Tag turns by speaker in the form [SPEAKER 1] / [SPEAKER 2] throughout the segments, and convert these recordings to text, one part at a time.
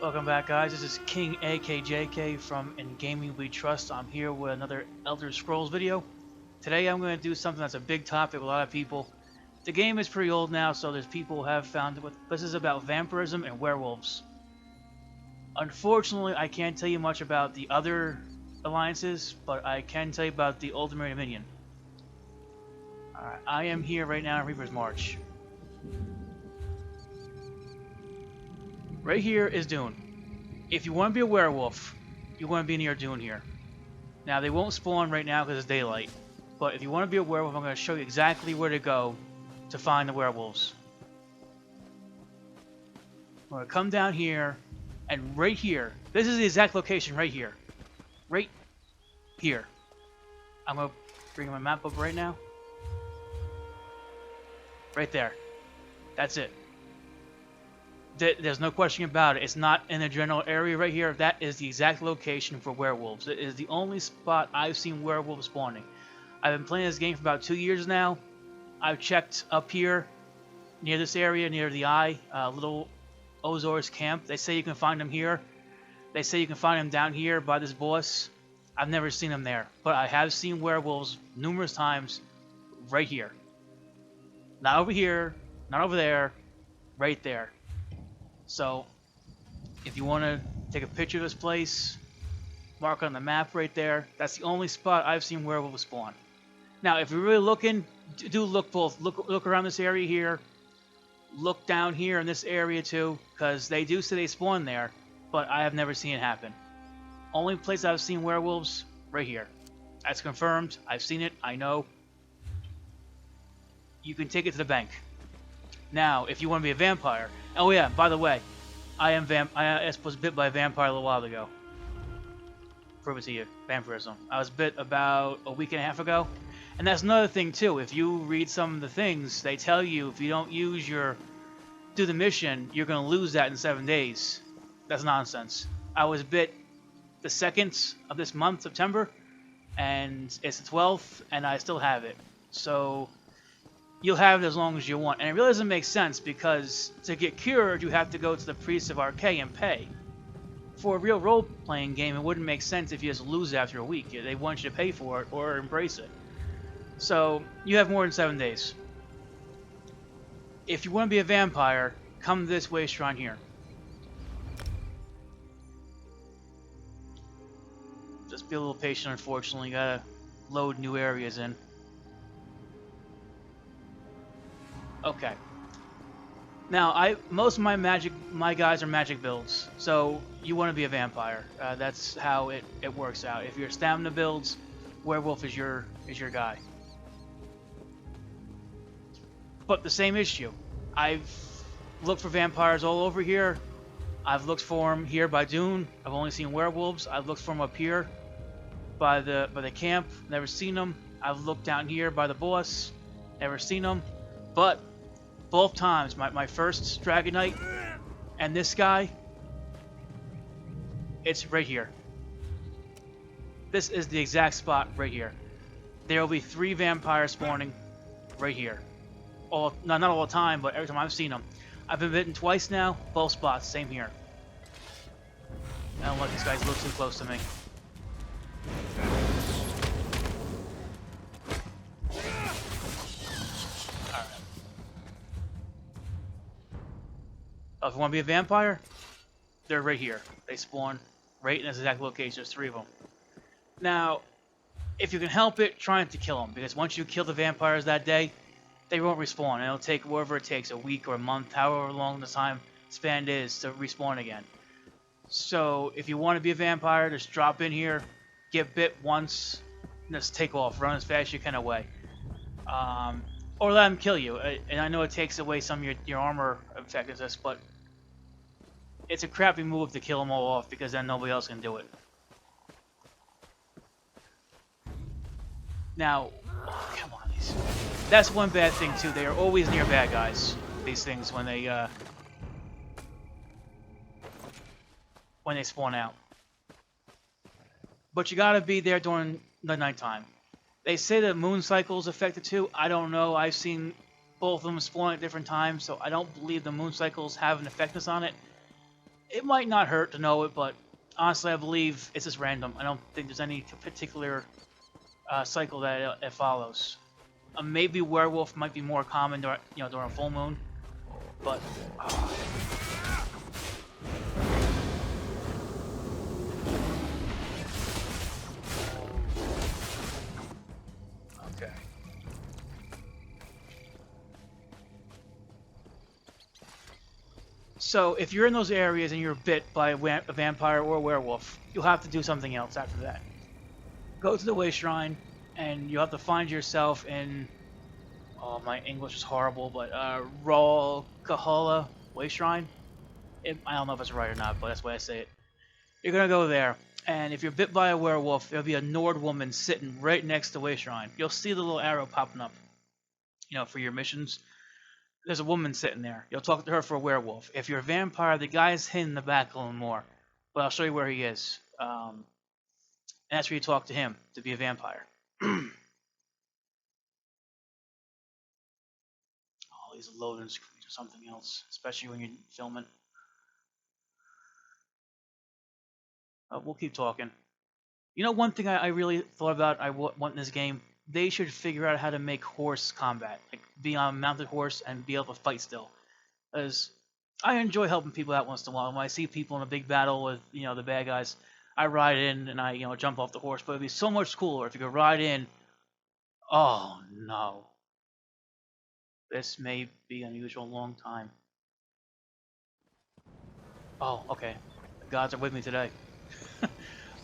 [SPEAKER 1] Welcome back, guys. This is King AKJK from In Gaming We Trust. I'm here with another Elder Scrolls video. Today I'm going to do something that's a big topic with a lot of people. The game is pretty old now, so there's people who have found it. This is about vampirism and werewolves. Unfortunately, I can't tell you much about the other alliances, but I can tell you about the Ultimate Dominion. Alright, I am here right now in Reaper's March. Right here is Dune. If you want to be a werewolf, you want to be near Dune here. Now, they won't spawn right now because it's daylight. But if you want to be a werewolf, I'm going to show you exactly where to go to find the werewolves. I'm going to come down here, and right here, this is the exact location right here. Right here. I'm going to bring my map up right now. Right there. That's it. There's no question about it. It's not in the general area right here. That is the exact location for werewolves. It is the only spot I've seen werewolves spawning. I've been playing this game for about 2 years now. I've checked up here, near this area, near the eye, little Ozor's camp. They say you can find them here. They say you can find them down here by this boss. I've never seen them there, but I have seen werewolves numerous times right here. Not over here, not over there, right there. So, if you want to take a picture of this place, mark it on the map right there. That's the only spot I've seen werewolves spawn. Now, if you're really looking, do look both. Look around this area here. Look down here in this area too, because they do say they spawn there, but I have never seen it happen. Only place I've seen werewolves, right here. That's confirmed. I've seen it. I know. You can take it to the bank. Now, if you want to be a vampire... Oh yeah, by the way, I was bit by a vampire a little while ago. Prove it to you. Vampirism. I was bit about a week and a half ago. And that's another thing too. If you read some of the things, they tell you if you don't do the mission, you're going to lose that in 7 days. That's nonsense. I was bit the 2nd of this month, September, and it's the 12th, and I still have it. So... you'll have it as long as you want. And it really doesn't make sense because to get cured, you have to go to the Priest of Archay and pay. For a real role-playing game, it wouldn't make sense if you just lose it after a week. They want you to pay for it or embrace it. So, you have more than 7 days. If you want to be a vampire, come to this way shrine here. Just be a little patient, unfortunately. You gotta load new areas in. Okay. Now, most of my guys are magic builds, so you want to be a vampire. That's how it works out. If you're stamina builds, werewolf is your guy. But the same issue. I've looked for vampires all over here. I've looked for them here by Dune. I've only seen werewolves. I've looked for them up here by the camp. Never seen them. I've looked down here by the boss. Never seen them. But both times, my first Dragon Knight and this guy, it's right here. This is the exact spot right here. There will be 3 vampires spawning right here. Not all the time, but every time I've seen them. I've been bitten twice now, both spots, same here. I don't let these guys look too close to me. If you want to be a vampire, they're right here. They spawn right in this exact location. There's 3 of them. Now, if you can help it, try not to kill them, because once you kill the vampires that day, they won't respawn. And it'll take whatever it takes, a week or a month, however long the time span is to respawn again. So, if you want to be a vampire, just drop in here, get bit once, and just take off. Run as fast as you can away. Or let them kill you. And I know it takes away some of your armor effectiveness, but it's a crappy move to kill them all off because then nobody else can do it. Now, oh, come on, that's one bad thing too. They are always near bad guys. These things when they spawn out. But you gotta be there during the nighttime. They say the moon cycle is affected too. I don't know. I've seen both of them spawn at different times, so I don't believe the moon cycles have an effectiveness on it. It might not hurt to know it, but honestly, I believe it's just random. I don't think there's any particular cycle that it follows. Maybe werewolf might be more common during, during a full moon, but. Okay. So, if you're in those areas and you're bit by a vampire or a werewolf, you'll have to do something else after that. Go to the Way Shrine, and you'll have to find yourself in. Oh, my English is horrible, but Raw Kahala Way Shrine. I don't know if it's right or not, but that's the way I say it. You're gonna go there, and if you're bit by a werewolf, there'll be a Nord woman sitting right next to Way Shrine. You'll see the little arrow popping up, for your missions. There's a woman sitting there. You'll talk to her for a werewolf. If you're a vampire, the guy's hidden in the back a little more, but I'll show you where he is. And that's where you talk to him to be a vampire. All these loading screens or something else, especially when you're filming. We'll keep talking. One thing I really thought about I want in this game, they should figure out how to make horse combat, like be on a mounted horse and be able to fight still. As I enjoy helping people out once in a while. When I see people in a big battle with the bad guys, I ride in and I jump off the horse. But it'd be so much cooler if you could ride in. Oh no, this may be an unusual long time. Oh, okay, the gods are with me today.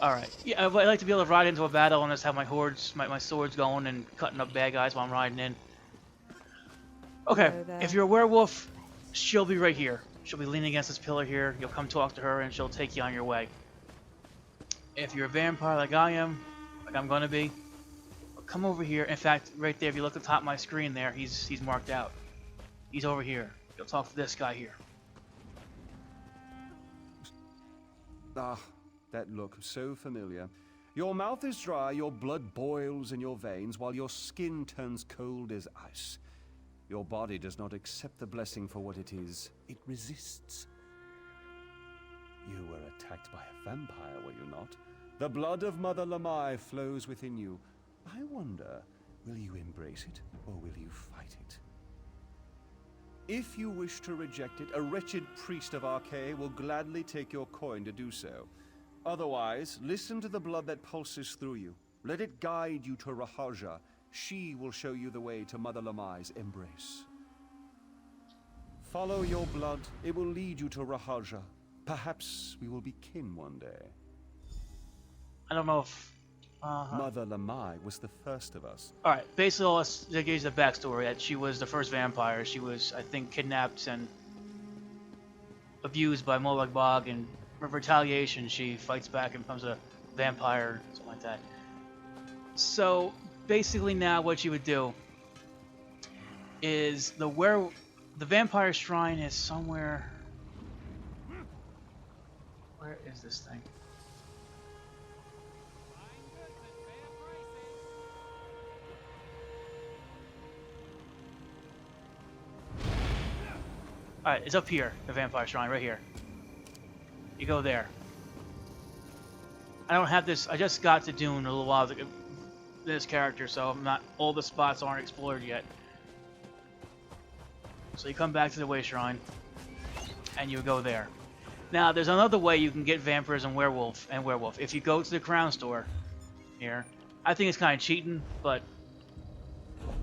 [SPEAKER 1] Alright, yeah, I'd like to be able to ride into a battle and just have my swords going and cutting up bad guys while I'm riding in. Okay, if you're a werewolf, she'll be right here. She'll be leaning against this pillar here. You'll come talk to her and she'll take you on your way. If you're a vampire like I am, like I'm gonna be, come over here. In fact, right there, if you look at the top of my screen there, he's marked out. He's over here. You'll talk to this guy here.
[SPEAKER 2] Ah, that look, so familiar. Your mouth is dry, your blood boils in your veins, while your skin turns cold as ice. Your body does not accept the blessing for what it is. It resists. You were attacked by a vampire, were you not? The blood of Mother Lamai flows within you. I wonder, will you embrace it, or will you fight it? If you wish to reject it, a wretched priest of Arche will gladly take your coin to do so. Otherwise, listen to the blood that pulses through you. Let it guide you to Rahaja. She will show you the way to Mother Lamai's embrace. Follow your blood. It will lead you to Rahaja. Perhaps we will be kin one day.
[SPEAKER 1] I don't know if...
[SPEAKER 2] Mother Lamai was the first of us.
[SPEAKER 1] Alright, basically let's give you the backstory. That she was the first vampire. She was, I think, kidnapped and abused by Molag Bog, and for retaliation she fights back and becomes a vampire, something like that. So, basically now what you would do is the vampire shrine is somewhere... Where is this thing? Alright, it's up here, the vampire shrine, right here. You go there. I don't have this, I just got to Dune a little while ago, this character, so I'm not, all the spots aren't explored yet. So you come back to the Way Shrine, and you go there. Now, there's another way you can get vampires and werewolf. If you go to the Crown Store, here, I think it's kind of cheating, but,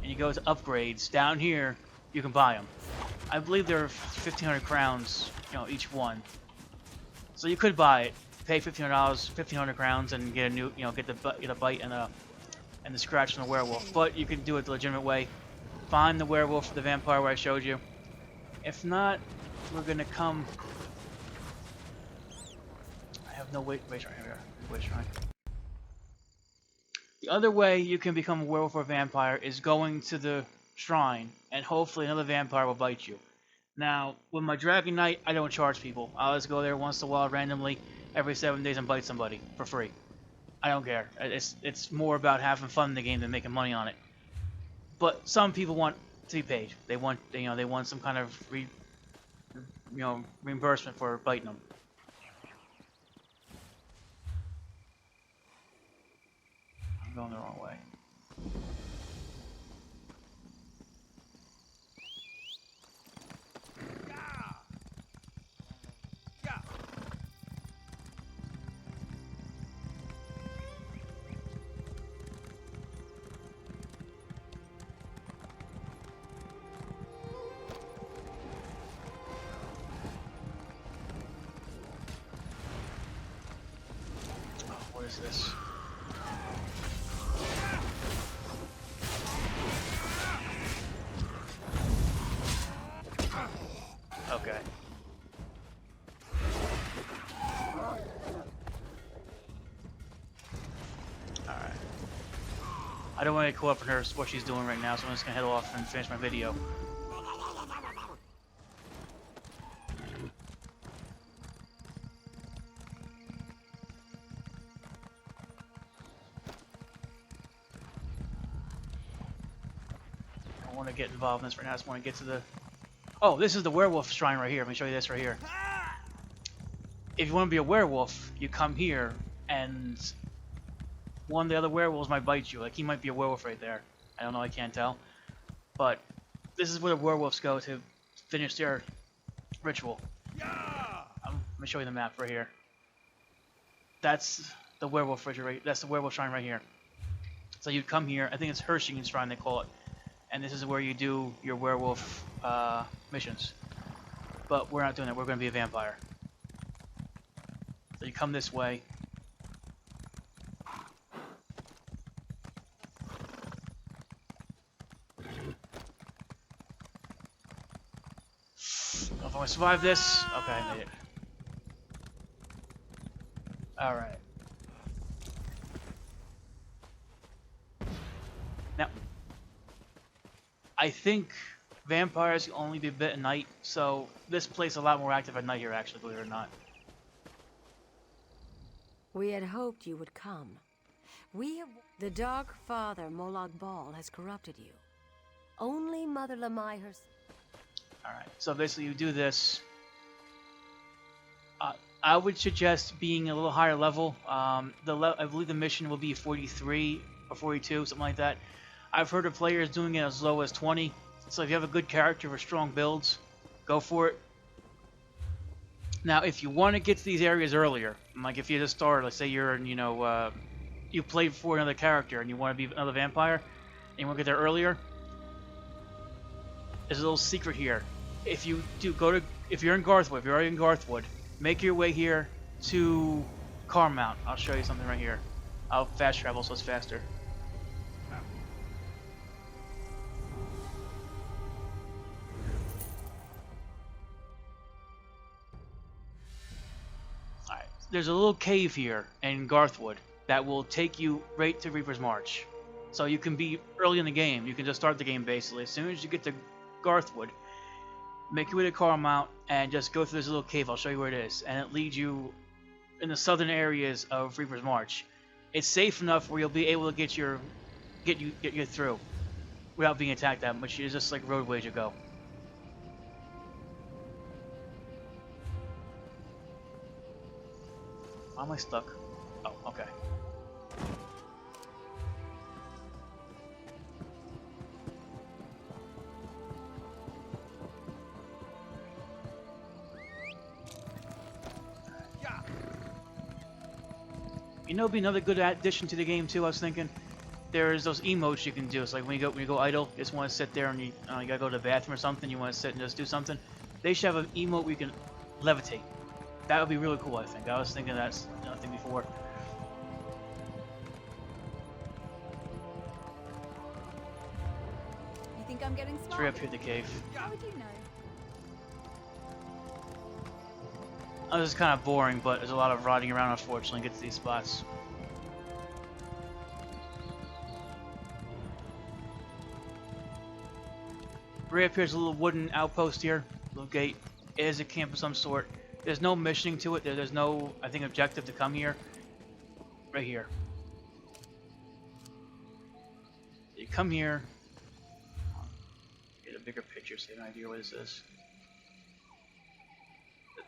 [SPEAKER 1] and you go to upgrades, down here, you can buy them. I believe they're 1,500 crowns, each one. So you could buy it, pay $1,500, 1,500 crowns, and get a new, get a bite and the scratch from the werewolf. But you can do it the legitimate way. Find the werewolf, the vampire where I showed you. If not, we're gonna come. I have no wait shrine here. Wait shrine. The other way you can become a werewolf or a vampire is going to the shrine, and hopefully another vampire will bite you. Now, with my Dragon Knight, I don't charge people. I'll just go there once in a while randomly, every 7 days, and bite somebody for free. I don't care. It's more about having fun in the game than making money on it. But some people want to be paid. They want some kind of reimbursement for biting them. going the wrong way. What is this? Okay. Alright. I don't want to get caught up in her what she's doing right now, so I'm just gonna head off and finish my video. I don't want to get involved in this right now. I just want to get to the... Oh, this is the werewolf shrine right here. Let me show you this right here. If you want to be a werewolf, you come here, and one of the other werewolves might bite you. Like, he might be a werewolf right there. I don't know, I can't tell. But this is where the werewolves go to finish their ritual. Let me show you the map right here. That's the werewolf ritual right, that's the werewolf shrine right here. So you'd come here, I think it's Hershey's shrine they call it. And this is where you do your werewolf missions. But we're not doing that, we're going to be a vampire. So you come this way. If I'm going to survive this, okay, I made it. Alright. Now, I think vampires can only be bit at night, so this place is a lot more active at night here, actually, believe it or not.
[SPEAKER 3] We had hoped you would come. The Dark Father, Molag Bal, has corrupted you. Only Mother Lamai herself...
[SPEAKER 1] Alright, so basically you do this. I would suggest being a little higher level. I believe the mission will be 43 or 42, something like that. I've heard of players doing it as low as 20. So if you have a good character with strong builds, go for it. Now, if you want to get to these areas earlier, like if you're the starter, let's say you're, you played for another character and you want to be another vampire, and you want to get there earlier, there's a little secret here. If you if you're in Garthwood, if you're already in Garthwood, make your way here to Carmount. I'll show you something right here. I'll fast travel so it's faster. Alright, there's a little cave here in Garthwood that will take you right to Reaper's March. So you can be early in the game. You can just start the game basically. As soon as you get to Garthwood, make your way to Carmount and just go through this little cave. I'll show you where it is, and it leads you in the southern areas of Reaper's March. It's safe enough where you'll be able to get you through without being attacked that much. It's just like roadways you go. Why am I stuck? Oh, okay. You know, it'd be another good addition to the game too. I was thinking, there's those emotes you can do. It's like when you go idle, you just want to sit there and you gotta go to the bathroom or something. You want to sit and just do something. They should have an emote where you can levitate. That would be really cool. I think. I was thinking that's nothing before.
[SPEAKER 4] You think I'm getting smart?
[SPEAKER 1] It's right up here at the cave.
[SPEAKER 4] How would you know?
[SPEAKER 1] Oh, this is kind of boring, but there's a lot of riding around, unfortunately, to get to these spots. Right up here's a little wooden outpost here, little gate. It is a camp of some sort. There's no missioning to it. There's no, I think, objective to come here. Right here. You come here. Get a bigger picture so you have an idea what this is.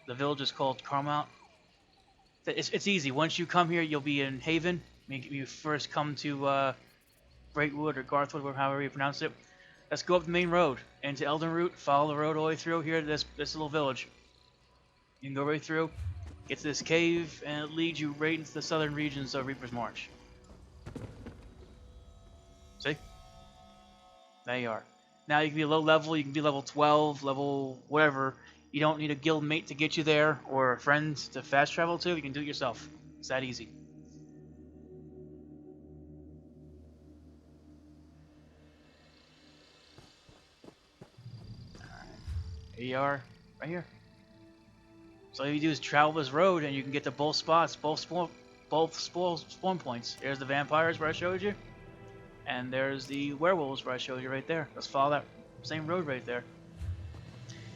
[SPEAKER 1] The village is called Carmount. It's easy. Once you come here, you'll be in Haven. When you first come to Greatwood or Garthwood, however you pronounce it, let's go up the main road into Eldenroot. Follow the road all the way through here to this little village. You can go right through, get to this cave, and it leads you right into the southern regions of Reaper's March. See? There you are. Now you can be low level, you can be level 12, level whatever. You don't need a guild mate to get you there or a friend to fast travel to. You can do it yourself. It's that easy. Alright. Here you are, right here. So all you do is travel this road and you can get to both spots, both spawn points. There's the vampires where I showed you. And there's the werewolves where I showed you right there. Let's follow that same road right there.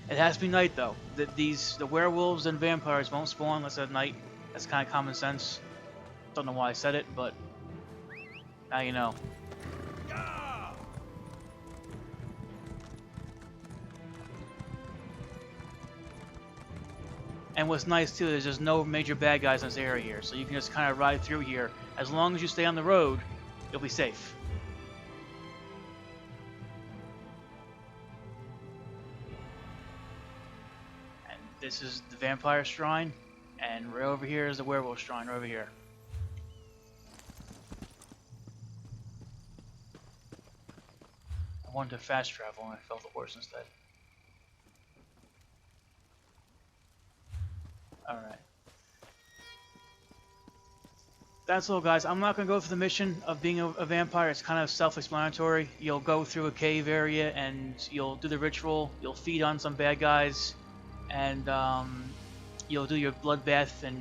[SPEAKER 1] It has to be night though. The werewolves and vampires won't spawn unless at night. That's kind of common sense. Don't know why I said it, but now you know. And what's nice too is there's no major bad guys in this area here, so you can just kind of ride through here. As long as you stay on the road, you'll be safe. And this is the vampire shrine, and right over here is the werewolf shrine, right over here. I wanted to fast travel and I felt the horse instead. Alright. That's all, guys. I'm not going to go through the mission of being a vampire. It's kind of self-explanatory. You'll go through a cave area and you'll do the ritual. You'll feed on some bad guys. And you'll do your bloodbath and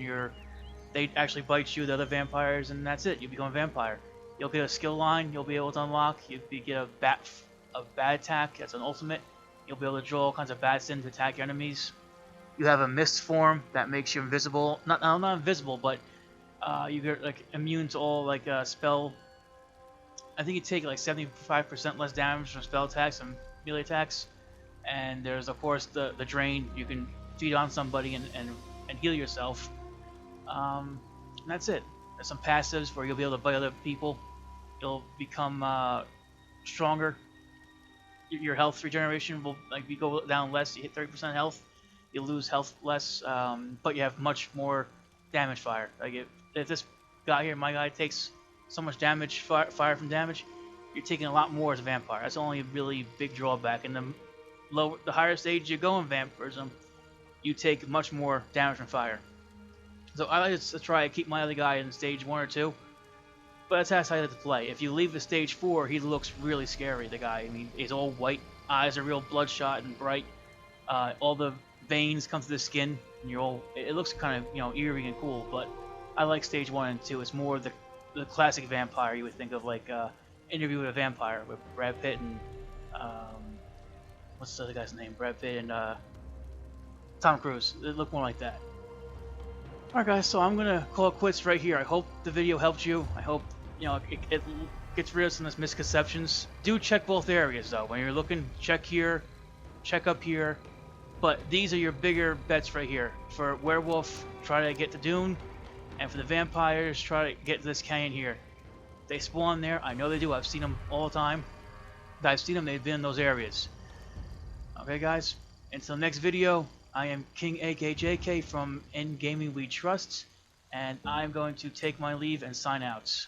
[SPEAKER 1] they actually bite you, the other vampires, and that's it. You become a vampire. You'll get a skill line you'll be able to unlock. You get a bat attack. That's an ultimate. You'll be able to draw all kinds of bats in to attack your enemies. You have a mist form that makes you invisible. Not invisible, but you get like immune to all like spell. I think you take like 75% less damage from spell attacks and melee attacks. And there's of course the drain. You can feed on somebody and heal yourself. And that's it. There's some passives where you'll be able to bite other people. You'll become stronger. Your health regeneration will like you go down less. You hit 30% health. You lose health less, but you have much more damage fire. Like if this guy here, my guy, takes so much damage, fire from damage, you're taking a lot more as a vampire. That's the only really big drawback. And the higher stage you go in vampirism, you take much more damage from fire. So I like to try to keep my other guy in stage 1 or 2, but that's how I like to play. If you leave the stage 4, he looks really scary, the guy. I mean, he's all white, eyes are real bloodshot and bright. All the veins come through the skin, and it looks kind of eerie and cool. But I like stage 1 and 2. It's more the classic vampire you would think of, like Interview with a Vampire with Brad Pitt and what's the other guy's name? Brad Pitt and Tom Cruise. It looked more like that. Alright guys, so I'm gonna call it quits right here. I hope the video helped you. I hope it gets rid of some of those misconceptions. Do check both areas though. When you're looking, check here, check up here. But these are your bigger bets right here. For werewolf, try to get to Dune, and for the vampires, try to get to this canyon here. They spawn there. I know they do. I've seen them all the time. I've seen them. They've been in those areas. Okay, guys. Until next video, I am King AKJK from N Gaming We Trust, and I'm going to take my leave and sign out.